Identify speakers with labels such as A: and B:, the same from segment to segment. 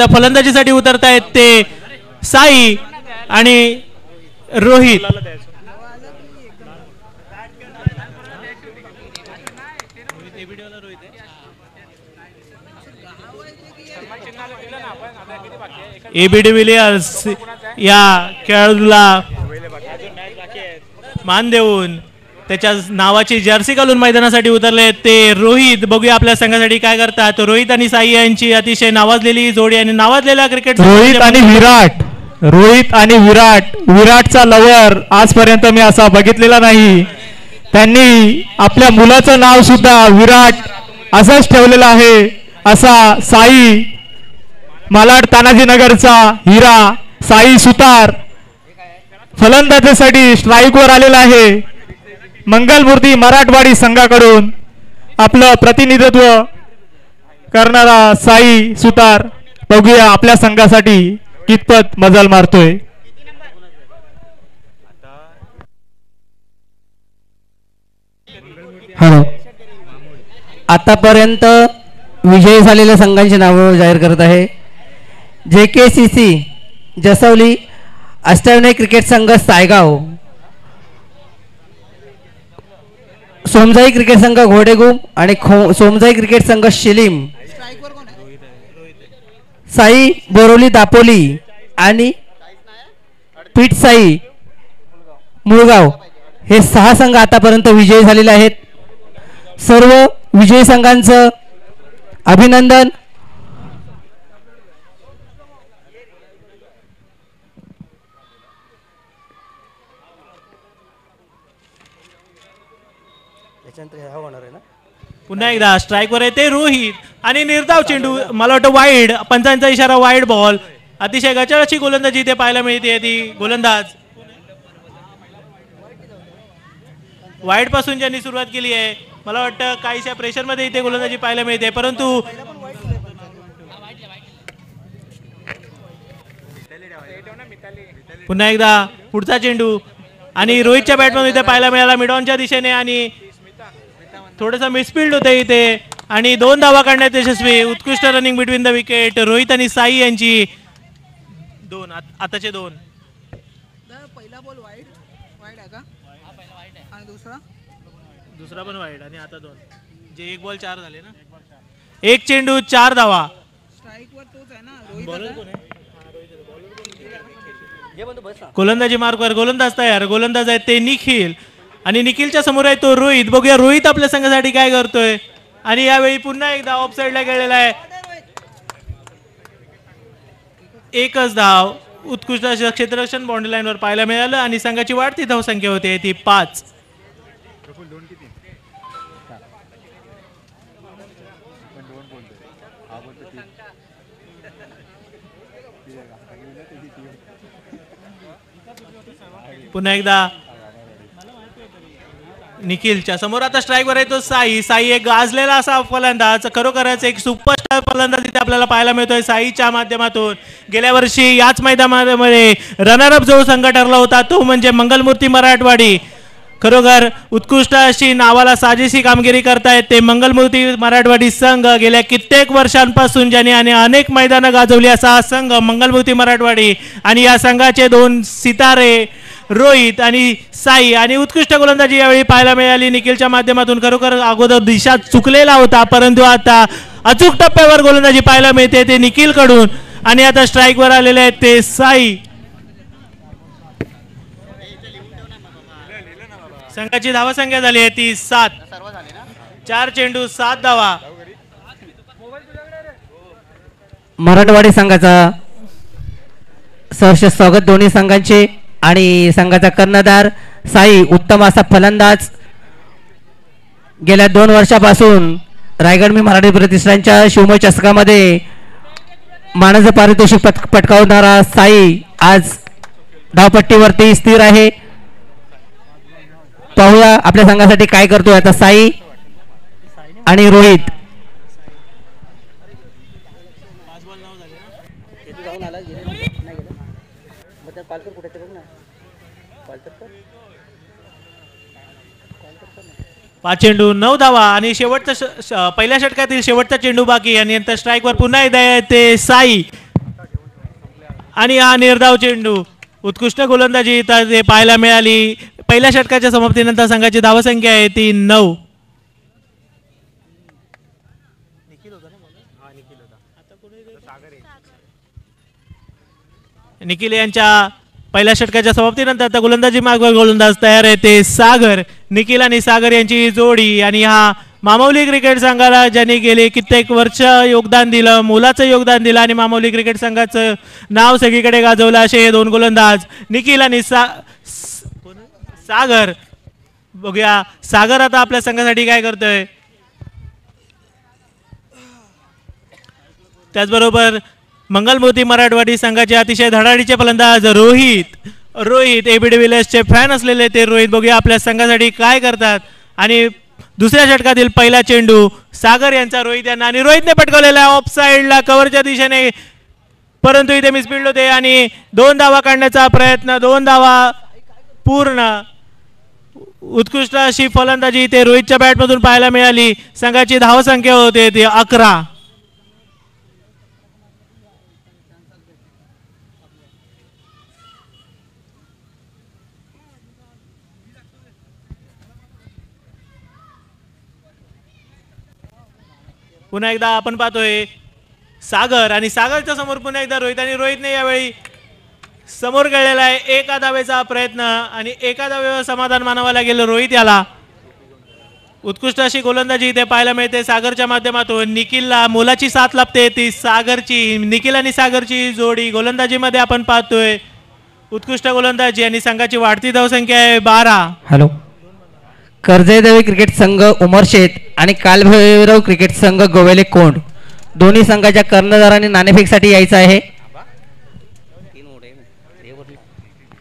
A: फलंदाजीसाठी उतरतायत ते साई आणि रोहित. एबी डिव्हिलियर्स या खेळाडूला मान देऊन त्याच्या नावाची जर्सी घालून मैदानासाठी उतरले ते रोहित. बघूया आपल्या संघासाठी काय करतात. रोहित आणि साई यांची अतिशय नावाजलेली जोडी आणि नावाजलेला क्रिकेट.
B: रोहित आणि विराट. विराटचा लवर आजपर्यंत मी असा बघितलेला नाही. त्यांनी आपल्या मुलाचं नाव सुद्धा विराट असंच ठेवलेलं आहे. असा साई मालाड तानाजीनगरचा हिरा साई सुतार फलंदाजीसाठी स्ट्राईकवर आलेला आहे. मंगलमूर्ती मराठवाडी संघाकडून आपलं प्रतिनिधित्व करणारा साई सुतार. बघूया आपल्या संघासाठी कितपत मजल मारतोय.
C: हॅलो, आतापर्यंत विजयी झालेल्या संघांची नावं जाहीर करत आहे. JKCC जसवली, अष्टविनायक क्रिकेट संघ सायगाव, सोमजाई क्रिकेट संघ घोडेगुम आणि सोमजाई क्रिकेट संघ शिलीम, साई बोरोली दापोली आणि पीठ साई मुळगाव हे 6 संघ आतापर्यंत विजयी झालेले आहेत. सर्व विजयी संघांचं अभिनंदन.
A: पुन्हा एकदा स्ट्राईकवर येते रोहित आणि निर्धाव चेंडू. मला वाटतं वाईड, पंचांचा इशारा वाईड बॉल. अतिशय गचाळाची गोलंदाजी इथे पाहायला मिळते. ती गोलंदाज वाईड पासून ज्यांनी सुरुवात केली आहे, मला वाटतं काहीशा प्रेशर मध्ये इथे गोलंदाजी पाहायला मिळते. परंतु पुन्हा एकदा पुढचा चेंडू आणि रोहितच्या बॅटमधून इथे पाहायला मिळाला मिडॉनच्या दिशेने आणि थोडासा मिसफिल्ड होते इथे आणि 2 धावा काढण्यात यशस्वी. उत्कृष्ट running between the wicket. Rohit आणि साई यांची 2 आताचे 2.
D: पहिला बॉल वाईड आहे का आणि दुसरा
A: पण वाईड आणि आता 2. जे 1 बॉल 4 झाले ना. 1 चेंडू 4 धावा.
D: स्ट्राईकवर तोच आहे ना रोहित.
A: गोलंदाजी मार्कवर गोलंदाज तयार. गोलंदाज आहेत ते निखिल आणि निखिलच्या समोर आहे तो रोहित. बघूया रोहित आपल्या संघासाठी काय करतोय. आणि यावेळी पुन्हा एकदा ऑफ साइडला गेलेला आहे. 1च धाव उत्कृष्ट क्षेत्ररक्षण बाउंड्री लाईनवर पाहायला मिळालं आणि संघाची वाढती धावसंख्या होते ती 5. पुन्हा एकदा निखिलच्या समोर आता स्ट्राईकवर आहे तो साई. साई एक गाजलेला असा फलंदाज, खरोखरच एक सुपरस्टार फलंदाज इथे आपल्याला पाहायला मिळतोय साईच्या माध्यमातून. गेल्या वर्षी याच मैदानामध्ये रनरअप जो संघ ठरला होता तो म्हणजे मंगलमूर्ती मराठवाडी. खरोखर उत्कृष्ट अशी नावाला साजेशी कामगिरी करतायत ते मंगलमूर्ती मराठवाडी संघ. गेल्या कित्येक वर्षांपासून ज्याने अनेक मैदानं गाजवली असा हा संघ मंगलमूर्ती मराठवाडी. आणि या संघाचे 2 सितारे रोहित आणि साई आणि उत्कृष्ट गोलंदाजी यावेळी पाहायला मिळाली निखिलच्या माध्यमातून. खरोखर अगोदर दिशा चुकलेला होता परंतु आता अचूक टप्प्यावर गोलंदाजी पाहायला मिळते ते निखिल कडून. आणि आता स्ट्राईकवर आलेले आहेत ते साई. संघाची धावसंख्या झाली आहे ती 7. 4 चेंडू 7 धावा.
C: मराठवाडी संघाचा सहर्ष स्वागत दोन्ही संघांचे. आणि संघाचा कर्णधार साई उत्तम असा फलंदाज. गेल्या 2 वर्षापासून रायगड मी मराठी प्रतिष्ठानच्या शिवमय चषकामध्ये मानाचं पारितोषिक पटकावणारा साई आज धावपट्टीवरती स्थिर आहे. पाहूया आपल्या संघासाठी काय करतोय आता साई आणि रोहित.
A: पाच चेंडू 9 धावा आणि शेवटचा पहिल्या षटकातील शेवटचा चेंडू बाकी आणि नंतर स्ट्राईकवर पुन्हा एकदा ते साई. आणि हा निर्धाव चेंडू उत्कृष्ट गोलंदाजी इथं पाहायला मिळाली. पहिल्या षटकाच्या समाप्तीनंतर संघाची धावसंख्या आहे ती 9. निखिल यांच्या पहिल्या षटकाच्या समाप्तीनंतर आता गोलंदाजी मार्गावर गोलंदाज तयार आहे ते सागर. निखिल आणि सागर यांची जोडी आणि हा मामवली क्रिकेट संघाला ज्यांनी गेले कित्येक वर्ष योगदान दिलं, मोलाचं योगदान दिलं आणि मामवली क्रिकेट संघाचं नाव सगळीकडे गाजवलं असे हे दोन गोलंदाज निखिल आणि सागर. बघूया सागर आता आपल्या संघासाठी काय करतोय. त्याचबरोबर मंगलमूर्ती मराठवाडी संघाचे अतिशय धडाडीचे फलंदाज रोहित एबी डिव्हिलियर्सचे फॅन असलेले ते रोहित. बघूया आपल्या संघासाठी काय करतात. आणि दुसऱ्या षटकातील पहिला चेंडू सागर यांचा रोहित यांना आणि रोहितने पटकावलेला ऑफ साईडला कव्हरच्या दिशेने, परंतु इथे मिसफिल्ड होते आणि 2 धावा काढण्याचा प्रयत्न, 2 धावा पूर्ण. उत्कृष्ट अशी फलंदाजी इथे रोहितच्या बॅटमधून पाहायला मिळाली. संघाची धावसंख्या होते ती 11. पुन्हा एकदा आपण पाहतोय सागर आणि सागरच्या समोर पुन्हा एकदा रोहित आणि रोहितने यावेळी समोर गेलेला आहे. एका धावेचा प्रयत्न आणि एका धावेवर समाधान मानावं लागेल रोहित याला. उत्कृष्ट अशी गोलंदाजी इथे पाहायला मिळते सागरच्या माध्यमातून. निखिलला मोलाची साथ लाभते ती सागरची. निखिल आणि सागरची जोडी गोलंदाजीमध्ये आपण पाहतोय. उत्कृष्ट गोलंदाजी आणि संघाची वाढती धावसंख्या आहे 12.
C: हॅलो. कर्जदेवी क्रिकेट संघ उमरशेत आणि कालभैरव क्रिकेट संघ गोवेले कोंड दोन्ही संघाच्या कर्णधारांनी नाणेफेकसाठी यायचं आहे.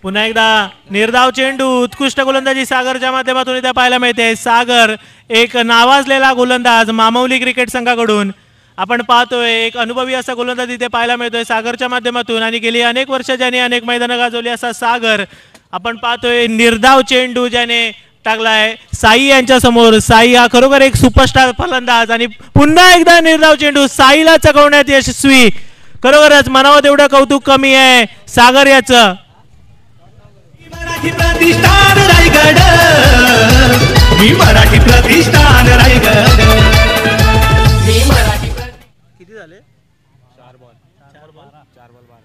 A: पुन्हा एकदा निर्धाव चेंडू. उत्कृष्ट गोलंदाजी सागरच्या माध्यमातून इथे पाहायला मिळते. सागर एक नावाजलेला गोलंदाज मामवली क्रिकेट संघाकडून आपण पाहतोय. एक अनुभवी असा गोलंदाज इथे पाहायला मिळतोय सागरच्या माध्यमातून आणि गेली अनेक वर्ष ज्याने अनेक मैदानं गाजवली असा सागर आपण पाहतोय. निर्धाव चेंडू ज्याने टाकलाय साई यांच्या समोर. साई हा खरोखर एक सुपरस्टार फलंदाज आणि पुन्हा एकदा निर्धाव चेंडू साईला चकवण्यात यशस्वी. खरोखरच मनावर तेवढं कौतुक कमी आहे सागर याचं.
E: मराठी प्रतिष्ठान रायगड, मी मराठी प्रतिष्ठान रायगड, मी मराठी.
A: किती झाले? 4 बॉल 12.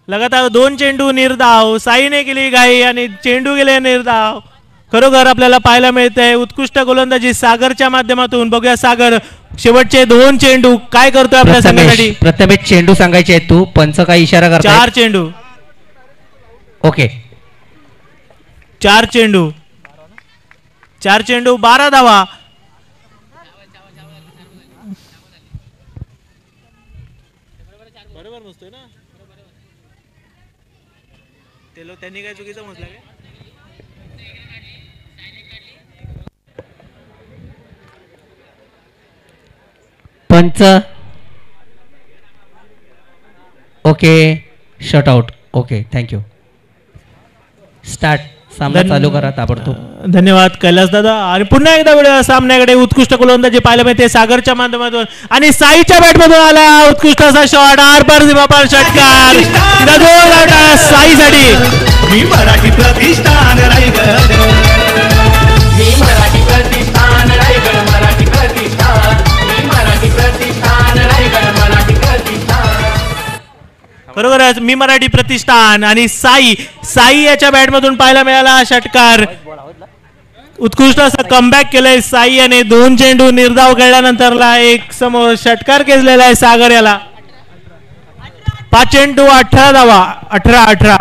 A: लगातार 2 चेंडू निर्धाव. साईने केली घाई आणि चेंडू गेले निर्धाव. खरोखर आपल्याला पाहायला मिळतंय उत्कृष्ट गोलंदाजी सागरच्या माध्यमातून. बघूया सागर शेवटचे 2 चेंडू काय करतोय आपल्या संघासाठी.
C: प्रथमेश चेंडू सांगायचे आहेत तू. पंच काय इशारा करतो.
A: 4 चेंडू.
C: ओके.
A: 4 चेंडू 12 धावा. बरोबर मोजतोय ना ते लोक. त्यांनी काय चुकीचं मोजलं काय.
C: पंच okay. Shut out. Okay thank you. Start. सामना चालू करा ताबडतोब.
A: धन्यवाद कैलास दादा. आणि पुन्हा एकदा वेळ सामन्याकडे उत्कृष्ट गोलंदाजी पाहायला मिळते सागरच्या माध्यमातून आणि साईच्या बॅटमधून आला उत्कृष्ट असा शॉट. आरपार सीमापार षटकार साईसाठी.
E: मी मराठी प्रतिष्ठान रायगड, मी मराठी प्रतिष्ठान रायगड, मराठी प्रतिष्ठान, मी मराठी प्रतिष्ठान रायगड, मराठी प्रतिष्ठान.
A: खरोखरच मी मराठी प्रतिष्ठान आणि साई याच्या बॅटमधून पाहायला मिळाला षटकार. उत्कृष्ट असं कमबॅक केलंय साई याने. 2 चेंडू निर्धाव खेळल्यानंतरला एक समोर षटकार केलेला आहे सागर याला. 5 चेंडू 18 धावा. 18.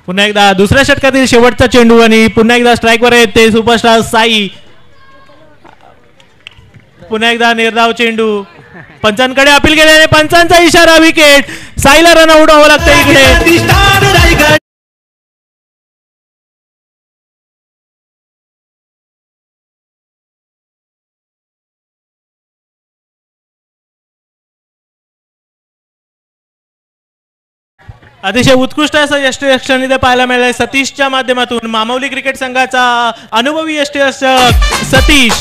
A: पुन्हा एकदा दुसऱ्या षटकातील शेवटचा चेंडू आणि पुन्हा एकदा स्ट्राईकवर येते सुपरस्टार साई. पुन्हा एकदा निर्धाव चेंडू पंचांकडे अपील केल्याने पंचांचा इशारा विकेट. साईला रन आउट व्हावं लागतं इकडे.
E: प्रतिष्ठान रायगड
A: अतिशय उत्कृष्ट असं यष्टीरक्षण इथे पाहायला मिळालंय सतीशच्या माध्यमातून. मामवली क्रिकेट संघाचा अनुभवी यष्टीरक्षक सतीश.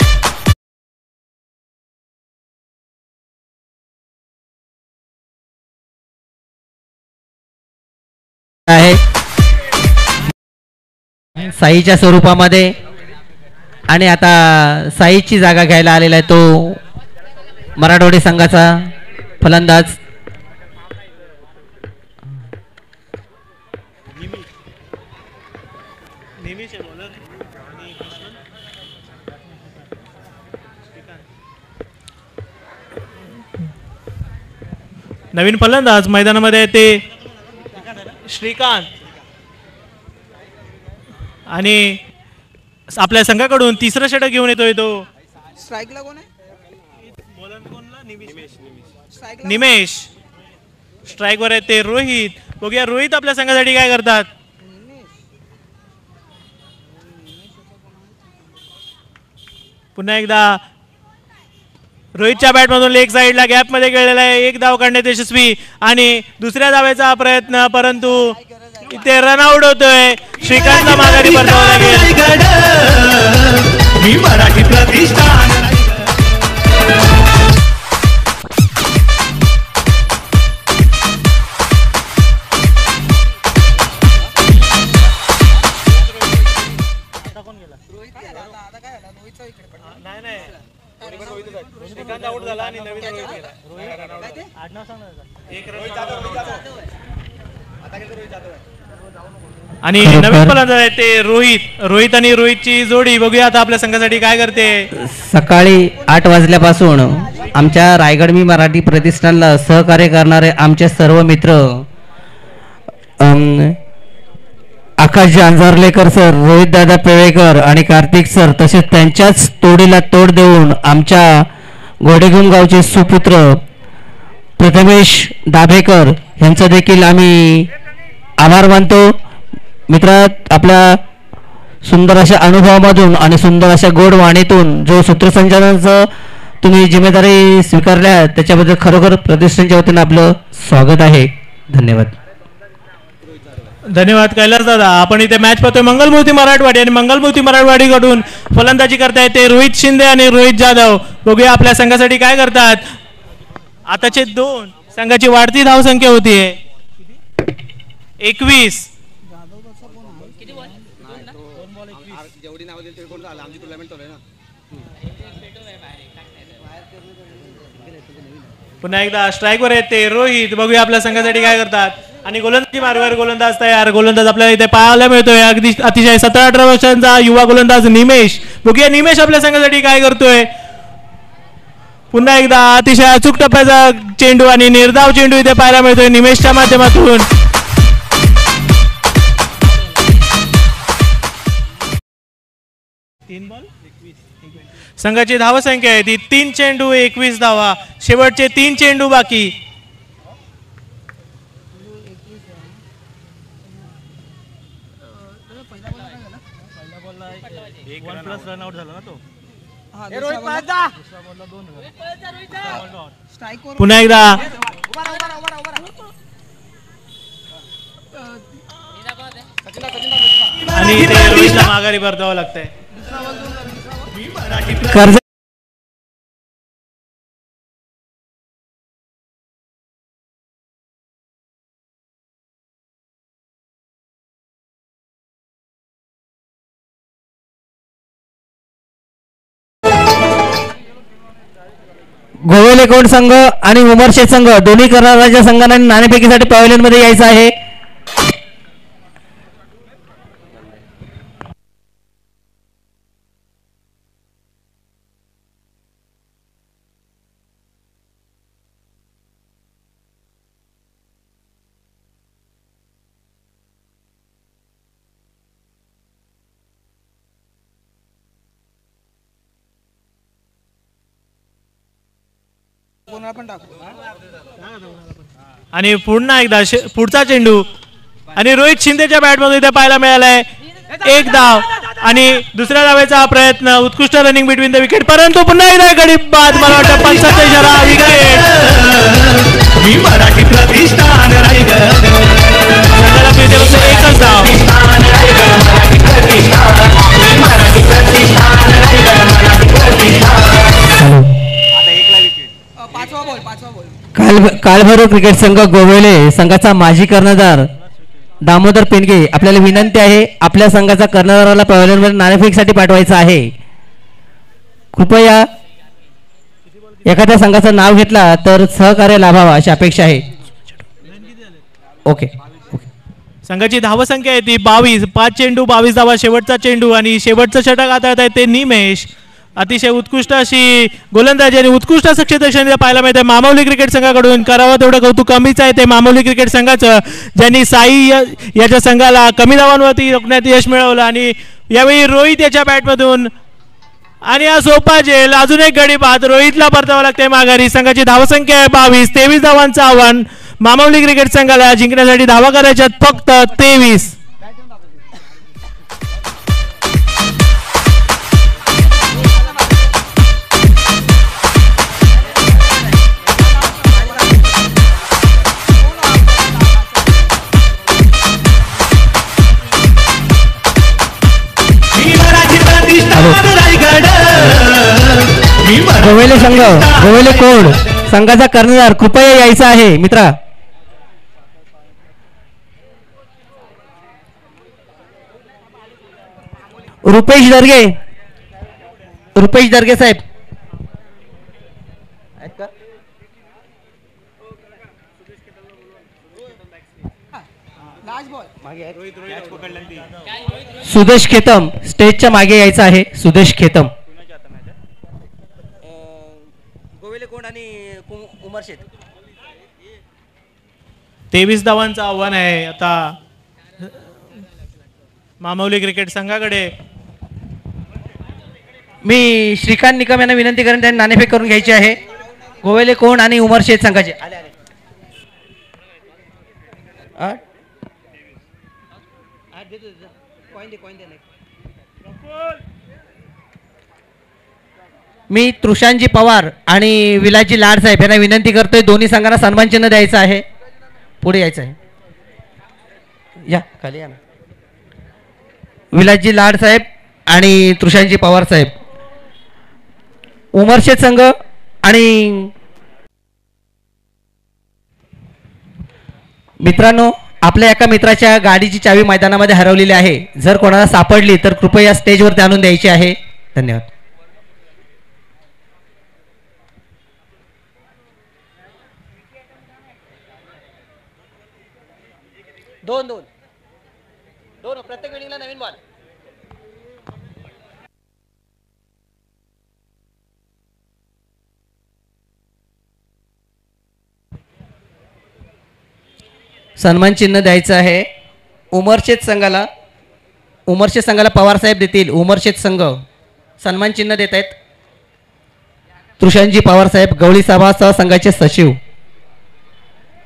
C: आहे साईच्या स्वरूपामध्ये आणि आता साईची जागा घ्यायला आलेला आहे तो मराठवाडी संघाचा फलंदाज
A: नवीन फलंदाज मैदानामध्ये ते श्रीकांत आणि आपल्या संघाकडून तिसरं षटक घेऊन येतोय तो
D: स्ट्राईकला कोण आहे? स्ट्राईकला
A: निमेश. स्ट्राईक वर आहे ते रोहित. बघूया रोहित आपल्या संघासाठी काय करतात. पुन्हा एकदा रोहितच्या बॅटमधून लेग साईडला गॅप मध्ये गेलेला आहे. एक धाव काढण्यात यशस्वी आणि दुसऱ्या धावेचा प्रयत्न परंतु इथे रन आउट होतोय. श्रीकांतला माघारी परतावं लागेल.
E: रायगड मी मराठी प्रतिष्ठान
D: आता काय झालं? रोहितचा विकेट पडला.
A: नाही नाही श्रीकांत आउट झाला आणि नवीन रोहित गेला.
D: काय ते?
A: आणि नवीन फलंदाज आहे ते रोहित आणि रोहितची जोडी. बघूया आता आपल्या संघासाठी काय करते.
C: सकाळी 8 वाजल्यापासून आमच्या रायगड मी मराठी प्रतिष्ठानला सहकार्य करणारे आमचे सर्व मित्र आकाशजी अंजारलेकर सर, रोहित दादा पेवेकर आणि कार्तिक सर तसेच त्यांच्याच तोडीला तोड देऊन आमच्या घोडेगुम गावचे सुपुत्र प्रथमेश दाभेकर यांचा देखील आम्ही आभार मानतो. मित्रा, आपल्या सुंदर अशा अनुभवामधून आणि सुंदर अशा गोड वाणीतून जो सूत्रसंचालनाचं तुम्ही जिम्मेदारी स्वीकारल्या त्याच्याबद्दल खरोखर प्रतिष्ठानच्या वतीनं आपलं स्वागत आहे. धन्यवाद.
A: धन्यवाद कैलास दादा. आपण इथे मॅच पाहतोय मंगलमूर्ती मराठवाडी आणि मंगलमूर्ती मराठवाडीकडून फलंदाजी करतायत ते रोहित शिंदे आणि रोहित जाधव. बघूया आपल्या संघासाठी काय करतात. आताचे 2 संघाची वाढती धावसंख्या होतीये 21. पुन्हा एकदा स्ट्राईकवर आहेत ते रोहित. बघूया आपल्या संघासाठी काय करतात. आणि गोलंदाजी मार्गावर गोलंदाज तयार. गोलंदाज आपल्याला इथे पाहायला मिळतोय अगदी अतिशय 17-18 वर्षांचा युवा गोलंदाज निमेश. बघूया निमेश आपल्या संघासाठी काय करतोय. पुन्हा एकदा अतिशय अचूक टप्प्याचा चेंडू आणि निर्धाव चेंडू इथे पाहायला मिळतोय निमेशच्या माध्यमातून. संघाची धावसंख्या आहे ती 3 चेंडू 21 धावा. शेवटचे 3 चेंडू बाकी. पुन्हा एकदा आणि इथे रोहितला माघारी परतावं लागतंय.
C: कर्ज गोवेले कोण संघ आणि उमरशेत संघ दोन्ही कर्नाटकच्या संघांना नाणेफेकीसाठी पॅव्हलियन मध्ये यायचं आहे.
D: कोणाला पण टाकू.
A: आणि पुन्हा एकदा पुढचा चेंडू आणि रोहित शिंदेच्या बॅटमध्ये इथे पाहायला मिळालाय एक धाव आणि दुसऱ्या धावेचा हा प्रयत्न उत्कृष्ट रनिंग बिटवीन द विकेट परंतु पुन्हा एकदा गडी बाद मला वाटतं 65 इशारा विकेट
E: मी मराठी प्रतिष्ठान रायगड
A: संघाला मिळते फक्त एकच धाव.
D: पाचवा बॉल.
C: काळभैरव क्रिकेट संघ गोवेले संघाचा माजी कर्णधार दामोदर पेंडगे आपल्याला विनंती आहे आपल्या संघाचा कर्णधाराला पॅव्हलियनवर नाणेफेकसाठी पाठवायचा आहे. कृपया एखाद्या संघाचं नाव घेतला तर सहकार्य लाभावा अशी अपेक्षा आहे. ओके.
A: संघाची धावसंख्या आहे ती 22 5 चेंडू 22 धावा शेवटचा चेंडू आणि शेवटचं षटक हाताळत आहे ते निमेश. अतिशय उत्कृष्ट अशी गोलंदाजी आणि उत्कृष्ट असं क्षेत्ररक्षण पाहायला मिळते मामावली क्रिकेट संघाकडून. करावं तेवढं कौतुक कमीच आहे ते मामावली क्रिकेट संघाचं ज्यांनी साई याच्या संघाला कमी धावांवरती रोखण्यात यश मिळवलं आणि यावेळी रोहित याच्या बॅटमधून आणि हा सोपा झेल अजून एक गडी बाद रोहितला परतावं लागते माघारी. संघाची धावसंख्या आहे 22 23 धावांचं आव्हान मामावली क्रिकेट संघाला जिंकण्यासाठी धावा करायच्यात फक्त 23.
C: गोवेले संघ गोवेले कोड संघाचा कर्णधार कृपया यायचा आहे मित्रा. रुपेश दर्गे साहेब
D: लास्ट बॉल.
C: सुदेश खेतम स्टेजच्या मागे यायचं आहे. सुदेश खेतम गोवेले कोण आणि उमर शेठ
A: 23 धावांचं आव्हान आहे आता मामावली क्रिकेट संघाकडे.
C: मी श्रीकांत निकम यांना विनंती करेन त्यांनी नाणेफेक करून घ्यायची आहे. गोवेले कोण आणि उमर शेठ संघाचे मी तृषांजी पवार आणि विलाजी लाड साहेब यांना विनंती करतोय दोन्ही संघांना सन्मान चिन्ह द्यायचं आहे. पुढे यायचं आहे या खाली या ना. विलाजी लाड साहेब आणि तृषांजी पवार साहेब उमरशेठ संघ आणि मित्रांनो आपल्या एका मित्राच्या गाडीची चावी मैदानामध्ये हरवलेली आहे. जर कोणाला सापडली तर कृपया स्टेजवरती आणून द्यायची आहे. धन्यवाद. दोन प्रत्येक बिल्डिंगला नवीन बॉल. सन्मान चिन्ह द्यायचं आहे उमरशेठ संघाला. उमरशेठ संघाला पवार साहेब देतील. उमरशेठ संघ सन्मान चिन्ह देत आहेत. तृषांजी पवार साहेब गवळी सभा संघाचे सचिव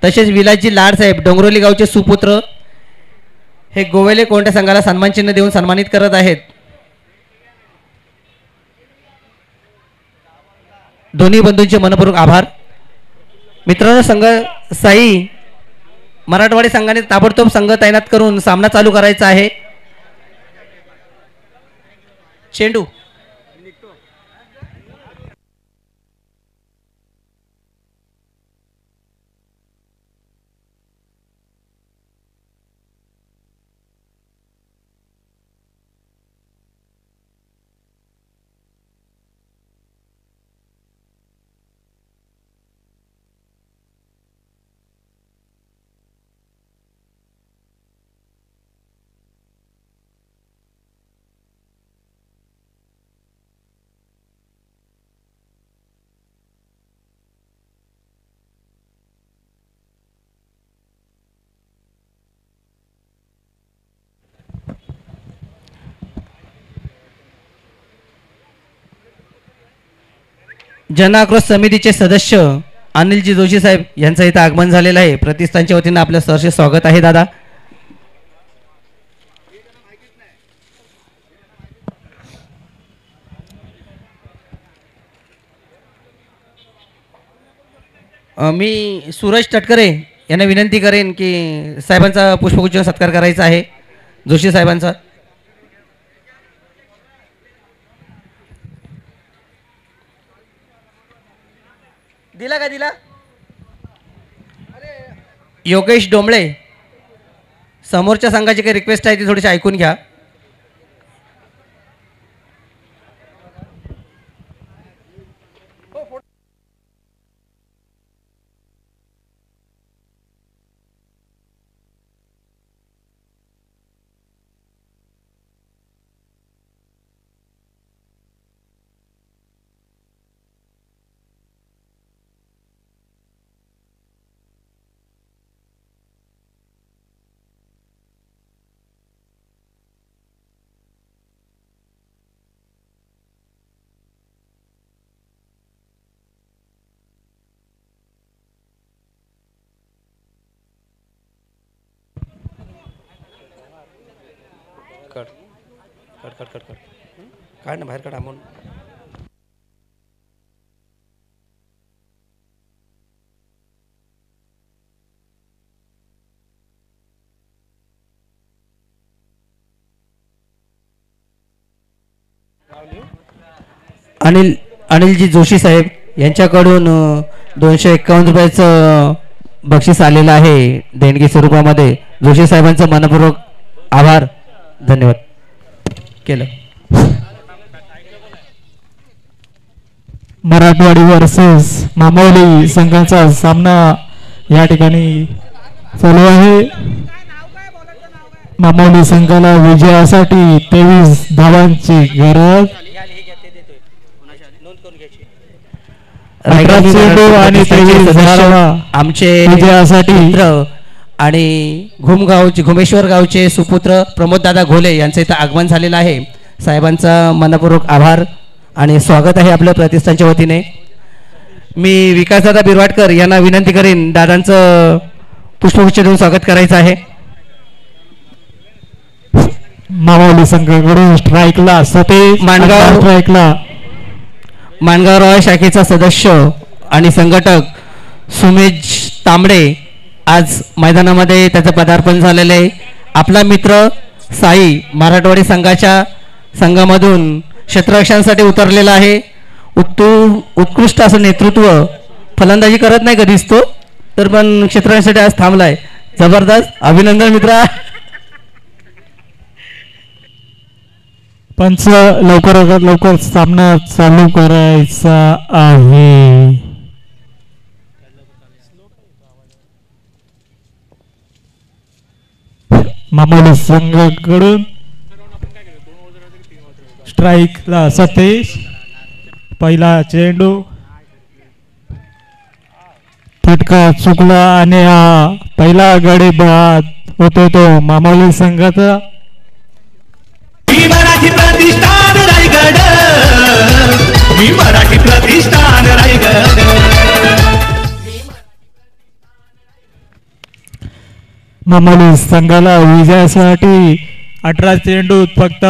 C: तसेच विलासजी लाड साहेब डोंगरोली गावचे सुपुत्र हे गोवेले कोणत्या संघाला सन्मान चिन्ह देऊन सन्मानित करत आहेत. दोन्ही बंधूंचे मनपूर्वक आभार. मित्रांनो संघ साई मराठवाडी संघाने ताबडतोब संघ तैनात करून सामना चालू करायचा आहे. चेंडू जन आक्रोश समितीचे सदस्य अनिलजी जोशी साहेब यांचं इथं आगमन झालेलं आहे. प्रतिष्ठानच्या वतीनं आपलं सहर्ष स्वागत आहे दादा. मी सूरज तटकरे यांना विनंती करेन की साहेबांचा पुष्पगुच्छ सत्कार करायचा आहे. जोशी साहेबांचा. दिला का दिला? योगेश डोंबळे समोरच्या संघाची काही रिक्वेस्ट आहे ती थोडीशी ऐकून घ्या. काढ ना बाहेर काढ अमोल. अनिलजी जोशी साहेब यांच्याकडून 251 रुपयाचं बक्षीस आलेलं आहे देणगी स्वरूपामध्ये. जोशी साहेबांचं मनपूर्वक आभार धन्यवाद केलं.
B: मराठवाडी वर्सेस मामोली संघाचा सामना या ठिकाणी चालू आहे. मामोली संघाला विजयासाठी 23 धावांची गरज. आणि 23 धावा
C: आमचे
B: विजयासाठी
C: मित्र आणि घुमेश्वर गावचे सुपुत्र प्रमोद दादा घोले यांचं इथं आगमन झालेलं आहे. साहेबांचा मनपूर्वक आभार आणि स्वागत आहे आपल्या प्रतिष्ठानच्या वतीने. मी विकासदादा बिरवाडकर यांना विनंती करेन दादांचं पुष्पगुच्छ देऊन स्वागत करायचं आहे.
B: मावली संघाकडून स्ट्राईकला सतेज
C: माणगाव
B: स्ट्राईकला
C: माणगाव रॉय शाखेचा सदस्य आणि संघटक सुमेश तांबडे आज मैदानामध्ये त्याचं पदार्पण झालेलं आहे. आपला मित्र साई मराठवाडी संघामधून क्षेत्ररक्षणासाठी उतरलेला आहे. उत्कृष्ट असं नेतृत्व. फलंदाजी करत नाही कधीच तो, तर पण क्षेत्ररक्षणासाठी आज थांबलाय. जबरदस्त. अभिनंदन मित्रा.
B: पंच लवकरात लवकर सामना चालू करायचा आहे. मामोली संघाकडून स्ट्राईकला सतेज. पहिला चेंडू फटका चुकला आणि हा पहिला गडी बाद होतो तो मामोली संघाचा.
E: मी मराठी प्रतिष्ठान रायगड, मी मराठी प्रतिष्ठान रायगड.
B: मामोली संघाला विजयासाठी 18 चेंडूत फक्त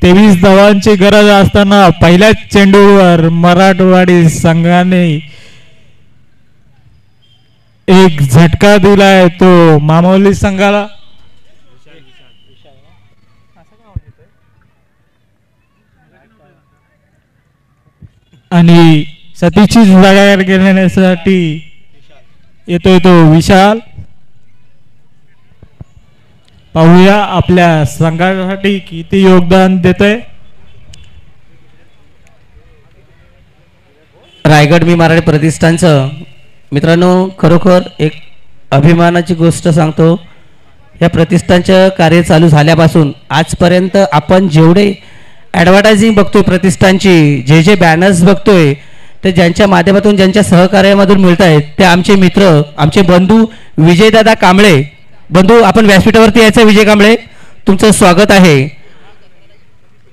B: 23 धावांची गरज असताना पहिल्याच चेंडूवर मराठवाडी संघाने एक झटका दिलाय तो मामोली संघाला. आणि सतीची जागा घेण्यासाठी येतोय तो विशाल. पाहूया आपल्या संघासाठी किती योगदान देतोय.
C: रायगड मी मराठी प्रतिष्ठानचं मित्रांनो खरोखर एक अभिमानाची गोष्ट सांगतो. या प्रतिष्ठानचं कार्य चालू झाल्यापासून आजपर्यंत आपण जेवढे ॲडव्हर्टायझिंग बघतोय प्रतिष्ठानची, जे जे बॅनर्स बघतोय, ते ज्यांच्या माध्यमातून ज्यांच्या सहकार्यामधून मिळत आहेत ते आमचे मित्र, आमचे बंधू विजयदादा कांबळे. बंधू आपण व्यासपीठावरती यायचं. विजय कांबळे तुमचं स्वागत आहे.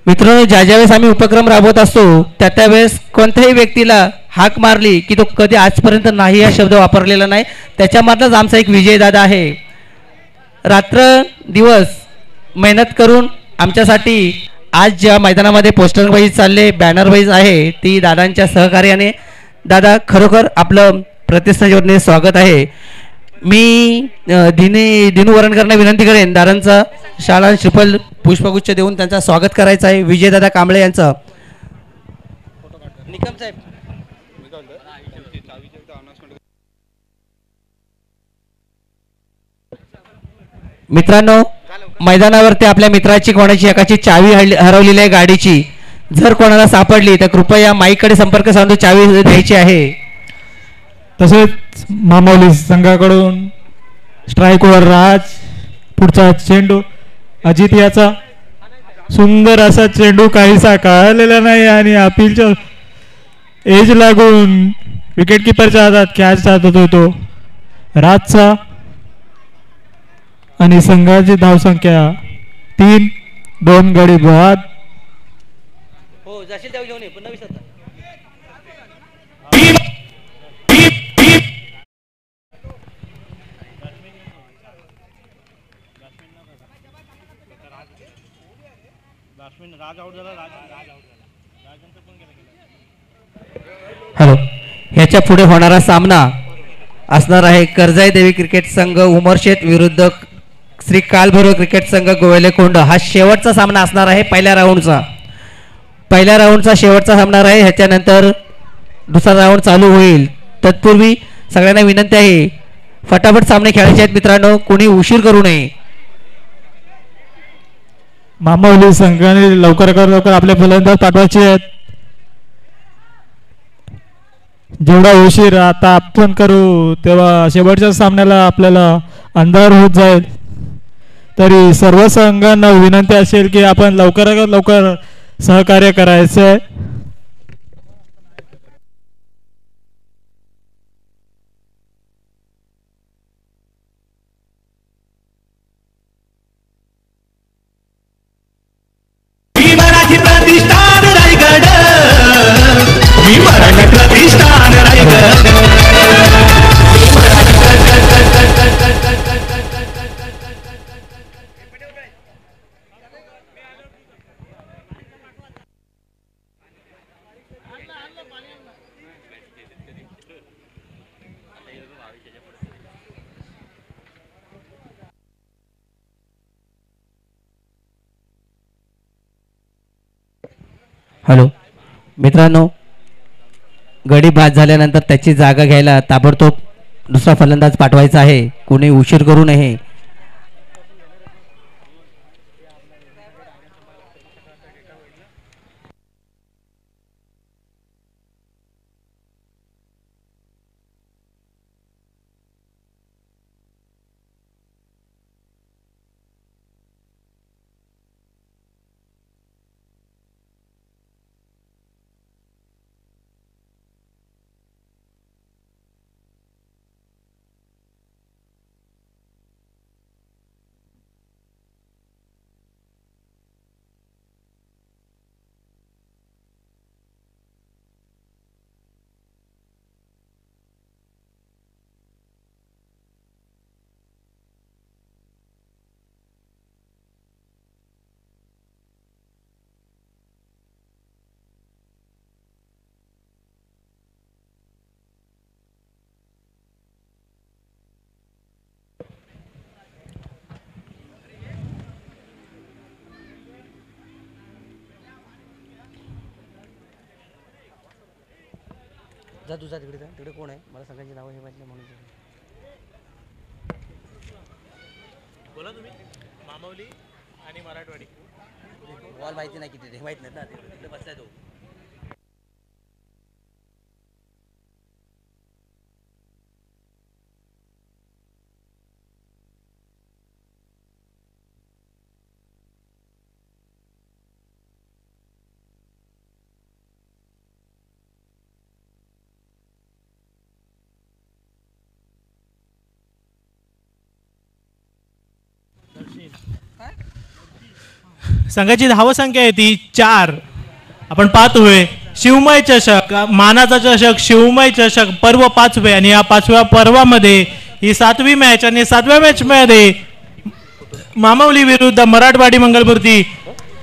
C: मित्रांनो, ज्या ज्यावेळेस आम्ही उपक्रम राबवत असतो त्यावेळेस कोणत्याही व्यक्तीला हाक मारली की तो कधी आजपर्यंत नाही हा शब्द वापरलेला नाही. त्याच्यामधलाच आमचा एक विजय दादा आहे. रात्र दिवस मेहनत करून आमच्यासाठी आज ज्या मैदानामध्ये पोस्टर वाईज चालले, बॅनर वाईज आहे, ती दादांच्या सहकार्याने. दादा खरोखर आपलं प्रतिष्ठाने स्वागत आहे. मी दिनू वरणकरांना विनंती करेन दादांचा शाळा श्रीफल पुष्पगुच्छ देऊन त्यांचा स्वागत करायचं आहे. विजयदादा कांबळे यांचं. निकम साहेब. मित्रांनो, मैदानावरती आपल्या मित्राची कोणाची एकाची चावी हरवलेली आहे गाडीची. जर कोणाला सापडली तर कृपया माईकडे संपर्क साधून चावी द्यायची आहे.
B: तसेच मामावली संघाकडून स्ट्राईकवर राज, पुढचा चेंडू अजित याचा. सुंदर असा चेंडू काहीसा कळलेला नाही आणि अपीलच्या एज लागून विकेट किपरच्या हातात कॅच जात होतो राजचा. आणि संघाची धावसंख्या 3-2 गडी बाद.
C: हो जाशील त्या घेऊन ये पुन्हा विसरता. हॅलो, ह्याच्या पुढे होणारा सामना असणार आहे कर्जाई देवी क्रिकेट संघ उमरशेत विरुद्ध श्री कालभैरव क्रिकेट संघ गोवेलेकोंड. हा शेवटचा सामना असणार आहे पहिल्या राऊंडचा शेवटचा सामना आहे. ह्याच्यानंतर दुसरा राऊंड चालू होईल. तत्पूर्वी सगळ्यांना विनंती आहे फटाफट सामने खेळायचे आहेत मित्रांनो, कोणी उशीर करू नये.
B: मामावली संघाने लवकर आपले फलंदाज पाठवायचे आहेत. जेवढा उशीर आता आपण करू तेव्हा शेवटच्या सामन्याला आपल्याला अंधार होत जाईल. तरी सर्व संघांना विनंती असेल की आपण लवकरात लवकर सहकार्य करायचं आहे.
E: मराठी प्रतिष्ठान रायगड, मी मराठी प्रतिष्ठान रायगड.
C: हॅलो मित्रांनो, गडी बाद झाल्यानंतर त्याची जागा घ्यायला ताबडतोब दुसरा फलंदाज पाठवायचा आहे. कोणी उशीर करू नये. जा तुझा तिकडे कोण आहे मला सगळ्यांची नावं हे माहिती नाही म्हणून.
A: बोला तुम्ही. मामावली आणि मराठवाडी
C: बॉल माहिती नाही किती माहित नाही ना, तिकडे बसलाय तो.
A: संघाची धावसंख्या आहे ती 4. आपण पाहतोय शिवमय चषक, मानाचा चषक, शिवमय चषक पर्व 5वे आणि या 5व्या पर्वामध्ये ही 7वी मॅच आणि 7व्या मॅच मध्ये मामावली विरुद्ध मराठवाडी मंगलमूर्ती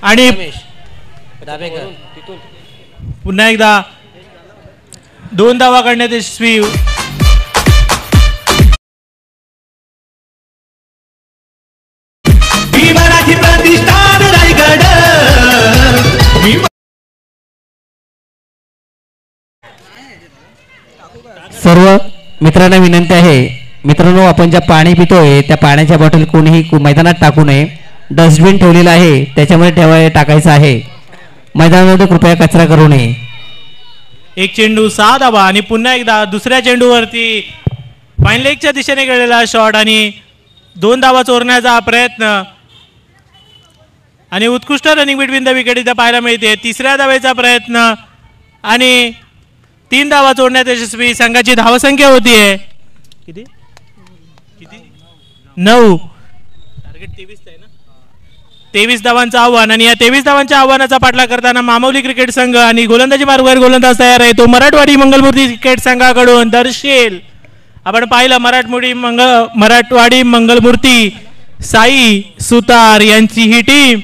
A: आणि पुन्हा एकदा 2 धावा काढण्यात यशस्वी.
E: मराठी प्रतिष्ठान रायगड.
C: सर्व मित्रांना विनंती आहे, मित्रांनो आपण ज्या पाणी पितोय त्या पाण्याच्या बॉटल कोणीही मैदानात टाकू नये. डस्टबिन ठेवलेला आहे त्याच्यामध्ये टाकायचं आहे. मैदानामध्ये कृपया कचरा करू नये.
A: एक चेंडू 6 धावा आणि पुन्हा एकदा दुसऱ्या चेंडूवरती फाईन लेगच्या दिशेने गेलेला शॉट आणि 2 धावा चोरण्याचा प्रयत्न आणि उत्कृष्ट रनिंग बिटवीन द विकेट इथे पाहायला मिळते. तिसऱ्या धावेचा प्रयत्न आणि 3 धावा चोरण्यात यशस्वी. संघाची धावसंख्या होतीये किती 9. टार्गेट 23 आहे ना. 23 धावांचं आव्हान आणि या 23 धावांच्या आव्हानाचा पाठलाग करताना मामावली क्रिकेट संघ आणि गोलंदाजी मार्गावर गोलंदाज तयार आहे. तो मराठवाडी मंगलमूर्ती क्रिकेट संघाकडून दर्शेल. आपण पाहिलं मराठवाडी मंगलमूर्ती साई सुतार यांची ही टीम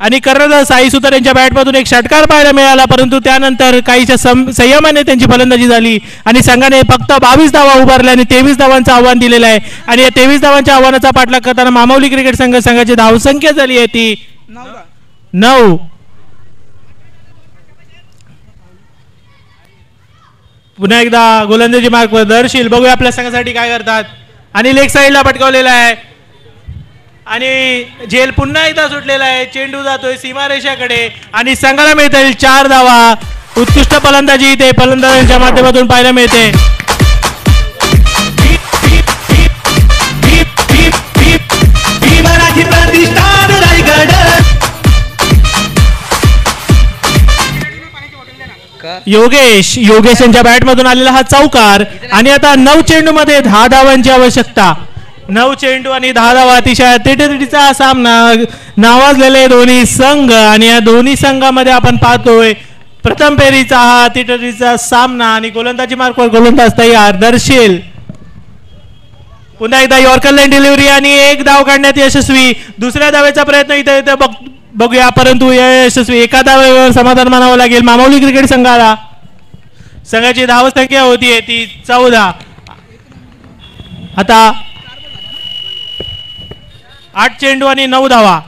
A: आणि कर्णधार साई सुतार यांच्या बॅटमधून एक षटकार पाहायला मिळाला, परंतु त्यानंतर काहीच्या संयमाने त्यांची फलंदाजी झाली आणि संघाने फक्त 22 धावा उभारल्या आणि 23 धावांचं आव्हान दिलेलं आहे. आणि या 23 धावांच्या आव्हानाचा पाठलाग करताना मामावली क्रिकेट संघाची धावसंख्या झाली आहे ती 9. पुन्हा एकदा गोलंदाजी मार्कवर दर्शील. बघूया आपल्या संघासाठी काय करतात आणि लेग साईडला पटकावलेला आहे आणि झेल पुन्हा एकदा सुटलेला आहे. चेंडू जातोय सीमारेषाकडे आणि संघाला मिळता येईल 4 धावा. उत्कृष्ट फलंदाजी इथे फलंदाजांच्या माध्यमातून पाहायला मिळते.
E: मराठी प्रतिष्ठान रायगड.
A: योगेश यांच्या बॅटमधून आलेला हा चौकार आणि आता 9 चेंडू मध्ये 10 धावांची आवश्यकता. 9 चेंडू आणि 10 धावा. अतिशय तिटीचा सामना नावाजलेले दोन्ही संघ आणि या दोन्ही संघामध्ये आपण पाहतोय प्रथम फेरीचा हा तिटीचा सामना आणि गोलंदाजी मार्कवर गोलंदाज तयार दर्शेल. पुन्हा एकदा यॉर्कर लाईन डिलिव्हरी आणि 1 धाव काढण्यात यशस्वी. दुसऱ्या धावेचा प्रयत्न इथे बघूया, परंतु यशस्वी. एका धावेवर समाधान मानावं लागेल मामावली क्रिकेट संघाला. संघाची धावसंख्या होतीये ती 14. आता 8 चेंडू आणि 9 धावा.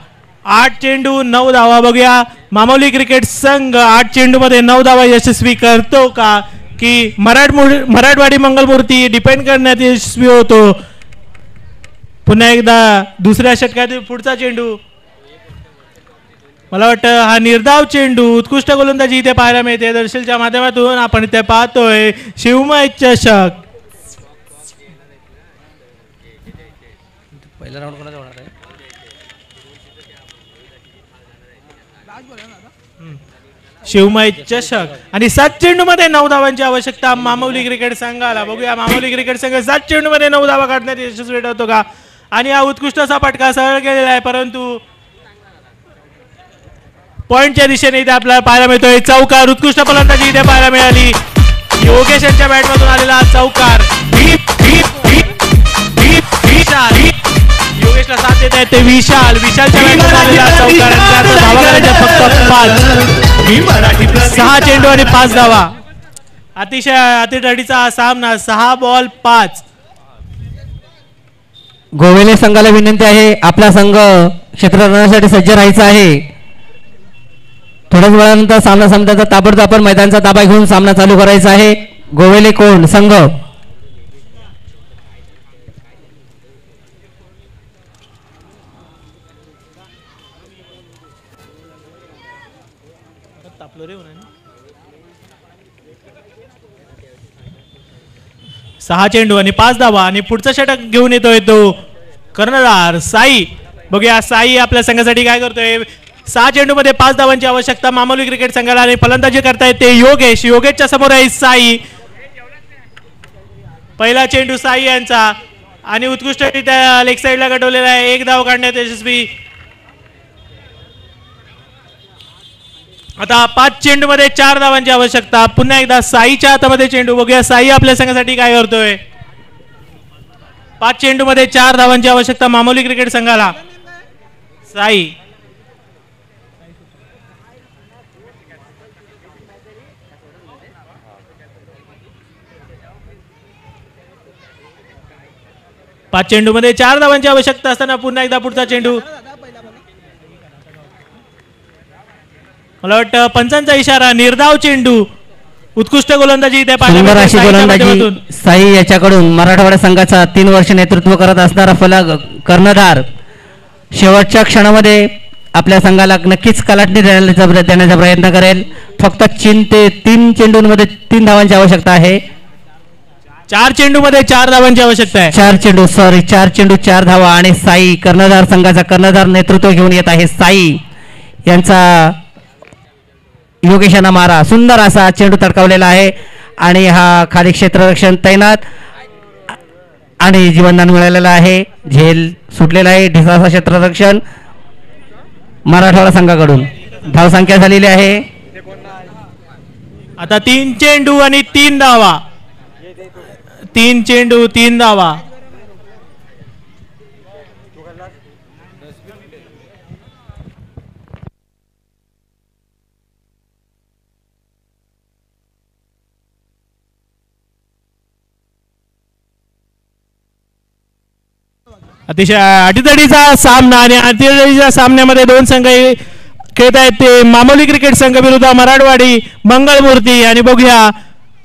A: 8 चेंडू 9 धावा. बघूया मामावली क्रिकेट संघ 8 चेंडू मध्ये 9 धावा यशस्वी करतो का की मराठवाडी मंगलमूर्ती डिपेंड करण्यात यशस्वी होतो. पुन्हा एकदा दुसऱ्या षटकातील पुढचा चेंडू. मला वाटतं हा निर्धाव चेंडू. उत्कृष्ट गोलंदाजी इथे पाहायला मिळते दर्शलच्या माध्यमातून. आपण इथे पाहतोय शिवमय चषक.
C: पहिला राऊंड कोणाचा होणार आहे?
A: शिवमय चषक आणि 7 चेंडू मध्ये 9 धावांची आवश्यकता मामावली क्रिकेट संघाला. बघूया मामावली क्रिकेट संघ 7 चेंडू मध्ये 9 धावा काढण्यात यशस्वी ठरतो का. आणि हा उत्कृष्ट असा फटका सरळ केलेला आहे, परंतु पॉइंटच्या दिशेने इथे आपल्याला पाहायला मिळतोय चौकार. उत्कृष्ट फलंदाजी इथे पाहायला मिळाली. योगेश यांच्या बॅटमधून आलेला चौकार. योगेशला साथ देत आहेत ते विशालच्या बॅटमधून आलेला चौकार. धावा करायच्या फक्त 5. 6 चेंडू आणि 5 धावा. अतिशय अतिटडीचा हा सामना. 6 बॉल 5.
C: गोवेले संघाला विनंती आहे, आपला संघ क्षेत्ररक्षणासाठी सज्ज राहायचा आहे. थोड्याच वेळानंतर सामना संपल्याचा ताबडतोब आपण मैदानाचा ताबा घेऊन सामना चालू करायचा आहे. गोवेले कोण संघ
A: सहा चेंडू आणि 5 धावा आणि पुढचा षटक घेऊन येतोय तो कर्णधार साई. बघूया साई आपल्या संघासाठी काय करतोय. 6 चेंडू मध्ये 5 धावांची आवश्यकता मामावली क्रिकेट संघाला आणि फलंदाजी करतायत ते योगेशच्या समोर आहे साई. पहिला चेंडू साई यांचा आणि उत्कृष्टरित्या लेग साईडला गटवलेला आहे. 1 धाव काढण्यात यशस्वी. आता 5 चेंडूमध्ये 4 धावांची आवश्यकता. पुन्हा एकदा साईच्या हातामध्ये चेंडू. बघूया साई आपल्या संघासाठी काय करतोय. 5 चेंडूमध्ये 4 धावांची आवश्यकता मामोली क्रिकेट संघाला. साई पाच चेंडूमध्ये 4 धावांची आवश्यकता असताना पुन्हा एकदा पुढचा चेंडू. मला वाटतं पंचांचा इशारा. निर्धाव चेंडू. उत्कृष्ट गोलंदाजी इथे
C: सुंदर अशी गोलंदाजी साई याच्याकडून. मराठवाडा संघाचा 3 वर्ष नेतृत्व करत असणारा फलक कर्णधार शेवटच्या क्षणामध्ये आपल्या संघाला नक्कीच कलाटणी देण्याचा प्रयत्न करेल. फक्त 3 चेंडूंमध्ये 3 धावांची आवश्यकता आहे.
A: 4 चेंडूमध्ये 4 धावांची आवश्यकता आहे.
C: 4 चेंडू 4 धावा. आणि साई कर्णधार संघाचा कर्णधार नेतृत्व घेऊन येत आहे. साई यांचा योगेशाना मारा. सुंदर असा चेंडू तडकावलेला आहे आणि हा खाली क्षेत्ररक्षण तैनात आणि जीवनदान मिळालेलं आहे. झेल सुटलेला आहे. ढिसासा क्षेत्ररक्षण मराठवाडा संघाकडून. धावसंख्या झालेली आहे.
A: आता 3 चेंडू आणि 3 धावा. 3 चेंडू 3 धावा. अतिशय अटीतडीचा सामना आणि अटीतडीच्या सामन्यामध्ये 2 संघ खेळत आहेत. ते मामोली क्रिकेट संघ विरुद्ध मराठवाडी मंगळमूर्ती. आणि बघूया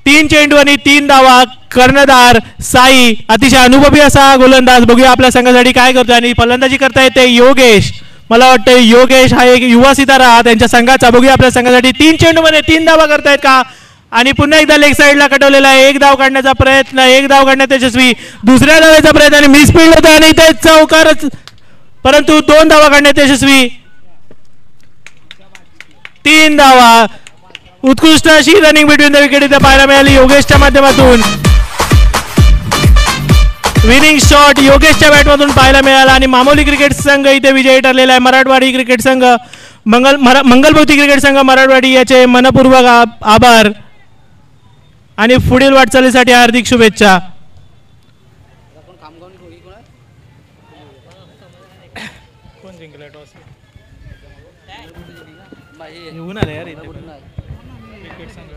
A: 3 चेंडू आणि 3 धावा. कर्णधार साई अतिशय अनुभवी असा गोलंदाज. बघूया आपल्या संघासाठी काय करतोय. आणि फलंदाजी करता येते योगेश. मला वाटतं योगेश हा एक युवा सितारा त्यांच्या संघाचा. बघूया आपल्या संघासाठी 3 चेंडूमध्ये 3 धावा करतायत का. आणि पुन्हा एकदा लेग साईडला कटवलेला आहे. 1 धाव काढण्याचा प्रयत्न. 1 धाव काढण्यात यशस्वी. दुसऱ्या धावेचा प्रयत्न आणि मिसफिल्ड होता आणि इथे चौकारच. परंतु 2 धावा काढण्यात यशस्वी. 3 धावा. उत्कृष्ट अशी रनिंग बिटवीन द विकेट इथे पाहायला मिळाली योगेशच्या माध्यमातून. विनिंग शॉट योगेशच्या बॅटमधून पाहायला मिळाला. आणि मामोली क्रिकेट संघ इथे विजयी ठरलेला आहे. मराठवाडी क्रिकेट संघ मंगलभौती क्रिकेट संघ मराठवाडी याचे मनपूर्वक आभार आणि पुढील वाटचालीसाठी हार्दिक शुभेच्छा. कोण जिंकला टॉस. येऊन आले यार इथे क्रिकेट संघ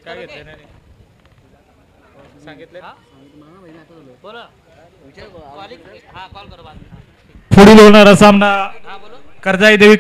A: काय घेतलं नाही सांगितलं.
B: पुढील होणारा सामना कर्जाई देवी